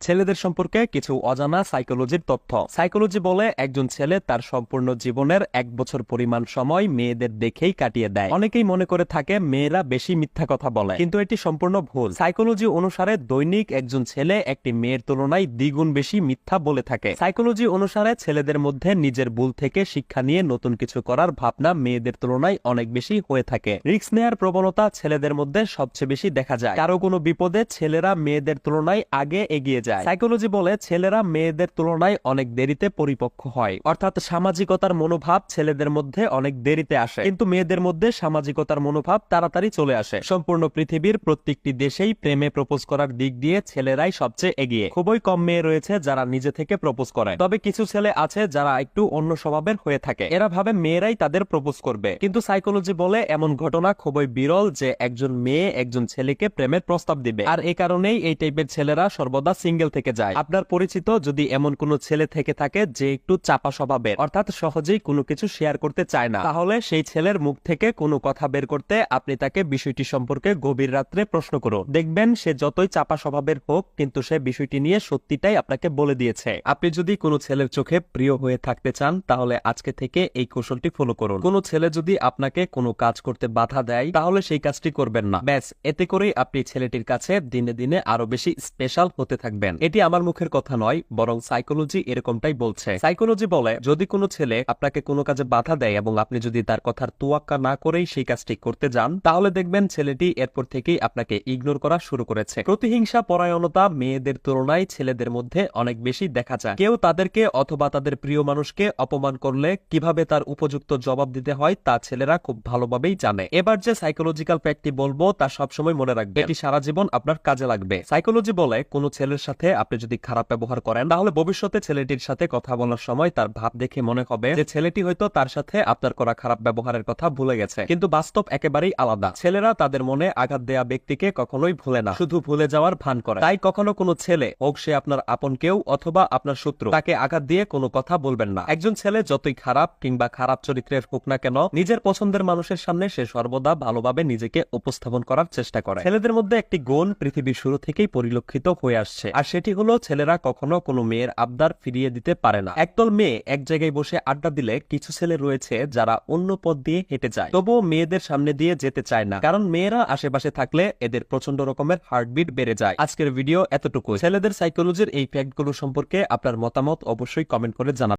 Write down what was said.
ছেলেদের সম্পর্কে কিছু অজানা সাইকোলজির তথ্য। সাইকোলজি বলে একজন ছেলে তার সম্পূর্ণ জীবনের 1 বছর পরিমাণ সময় মেয়েদের দেখেই কাটিয়ে দেয়। অনেকেই মনে করে থাকে মেয়েরা বেশি মিথ্যা কথা বলে, কিন্তু এটি সম্পূর্ণ ভুল। সাইকোলজি অনুসারে দৈনিক একজন ছেলে একটি মেয়ের তুলনায় দ্বিগুণ বেশি মিথ্যা বলে থাকে। সাইকোলজি অনুসারে ছেলেদের মধ্যে নিজের ভুল থেকে শিক্ষা নিয়ে নতুন কিছু করার ভাবনা মেয়েদের তুলনায় অনেক বেশি হয়ে থাকে। রিস্ক নেয়ার প্রবণতা ছেলেদের মধ্যে সবচেয়ে বেশি দেখা যায়। কারো কোনো বিপদে ছেলেরা মেয়েদের তুলনায় আগে এগিয়ে যায়। সাইকোলজি বলে ছেলেরা মেয়েদের তুলনায় অনেক দেরিতে পরিপক্ক হয়, অর্থাৎ সামাজিকতার মনোভাব ছেলেদের মধ্যে অনেক দেরিতে আসে, কিন্তু মেয়েদের মধ্যে সামাজিকতার মনোভাব তাড়াতাড়ি চলে আসে। সম্পূর্ণ পৃথিবীর প্রত্যেকটি দেশেই প্রেমে প্রপোজ করার দিক দিয়ে ছেলেরাই সবচেয়ে এগিয়ে। খুবই কম মেয়ে রয়েছে যারা নিজে থেকে প্রপোজ করে, তবে কিছু ছেলে আছে যারা একটু অন্য স্বভাবের হয়ে থাকে। এরা ভাবে মেয়েরাই তাদের প্রপোজ করবে, কিন্তু সাইকোলজি বলে এমন ঘটনা খুবই বিরল যে একজন মেয়ে একজন ছেলেকে প্রেমের প্রস্তাব দিবে। আর এই কারণেই এই টাইপের ছেলেরা সর্বদা সিঙ্গেল থেকে যায়। আপনার পরিচিত যদি এমন কোন ছেলে থেকে থাকে যে একটু চাপা স্বভাবের, অর্থাৎ সহজেই কোনো কিছু শেয়ার করতে চায় না, তাহলে সেই ছেলের মুখ থেকে কোনো কথা বের করতে আপনি তাকে বিষয়টি সম্পর্কে গভীর রাত্রে প্রশ্ন করুন। দেখবেন সে যতই চাপা স্বভাবের হোক, কিন্তু সে বিষয়টি নিয়ে সত্যিটাই আপনাকে বলে দিয়েছে। আপনি যদি কোনো ছেলের চোখে প্রিয় হয়ে থাকতে চান, তাহলে আজকে থেকে এই কৌশলটি ফলো করুন। কোনো ছেলে যদি আপনাকে কোনো কাজ করতে বাধা দেয়, তাহলে সেই কাজটি করবেন না। ব্যাস, এতে করেই আপনি ছেলেটির কাছে দিনে দিনে আরো বেশি স্পেশাল হতে থাকবেন। এটি আমার মুখের কথা নয়, বরং সাইকোলজি এরকমটাই বলছে। সাইকোলজি বলে যদি কোনো ছেলে আপনাকে কোনো কাজে বাধা দেয় এবং আপনি যদি তার কথার তোয়াক্কা না করেই সেই কাজটি করতে যান, তাহলে দেখবেন ছেলেটি এরপর থেকেই আপনাকে ইগনোর করা শুরু করেছে। প্রতিহিংসা পরায়ণতা মেয়েদের তুলনায় ছেলেদের মধ্যে অনেক বেশি দেখা যায়। কেউ তাদেরকে অথবা তাদের প্রিয় মানুষকে অপমান করলে কিভাবে তার উপযুক্ত জবাব দিতে হয় তা ছেলেরা খুব ভালোভাবেই জানে। এবার যে সাইকোলজিক্যাল ফ্যাক্টটি বলবো তা সবসময় মনে রাখবে, এটি সারা জীবন আপনার কাজে লাগবে। সাইকোলজি বলে কোনো ছেলের সাথে আপনি যদি খারাপ ব্যবহার করেন, তাহলে ভবিষ্যতে ছেলেটির সাথে কথা বলার সময় তার ভাব দেখে মনে হবে যে ছেলেটি হয়তো তার সাথে আপনার করা খারাপ ব্যবহারের কথা ভুলে গেছে, কিন্তু বাস্তব একেবারেই আলাদা। ছেলেরা তাদের মনে আঘাত দেয়া ব্যক্তিকে কখনোই ভুলে না, শুধু ভুলে যাওয়ার ভান করে। তাই কখনো কোনো ছেলে হোক সে আপনার আপন কেউ অথবা আপনার শত্রু, তাকে আঘাত দিয়ে কোনো কথা বলবেন না। একজন ছেলে যতই খারাপ কিংবা খারাপ চরিত্রের হোক না কেন, নিজের পছন্দের মানুষের সামনে সে সর্বদা ভালোভাবে নিজেকে উপস্থাপন করার চেষ্টা করে। ছেলেদের মধ্যে একটি গুণ পৃথিবীর শুরু থেকেই পরিলক্ষিত হয়ে আসছে, আর সেটি হলো ছেলেরা কখনো কোনো মেয়ের আবদার ফিরিয়ে দিতে পারে না। একদল মেয়ে এক জায়গায় বসে আড্ডা দিলে কিছু ছেলে রয়েছে যারা অন্য পথ দিয়ে হেঁটে যায়, তবুও মেয়েদের সামনে দিয়ে যেতে চায় না, কারণ মেয়েরা আশেপাশে থাকলে এদের প্রচন্ড রকমের হার্টবিট বেড়ে যায়। আজকের ভিডিও এতটুকু। ছেলেদের সাইকোলজির এই ফ্যাক্টগুলো সম্পর্কে আপনার মতামত অবশ্যই কমেন্ট করে জানাবেন।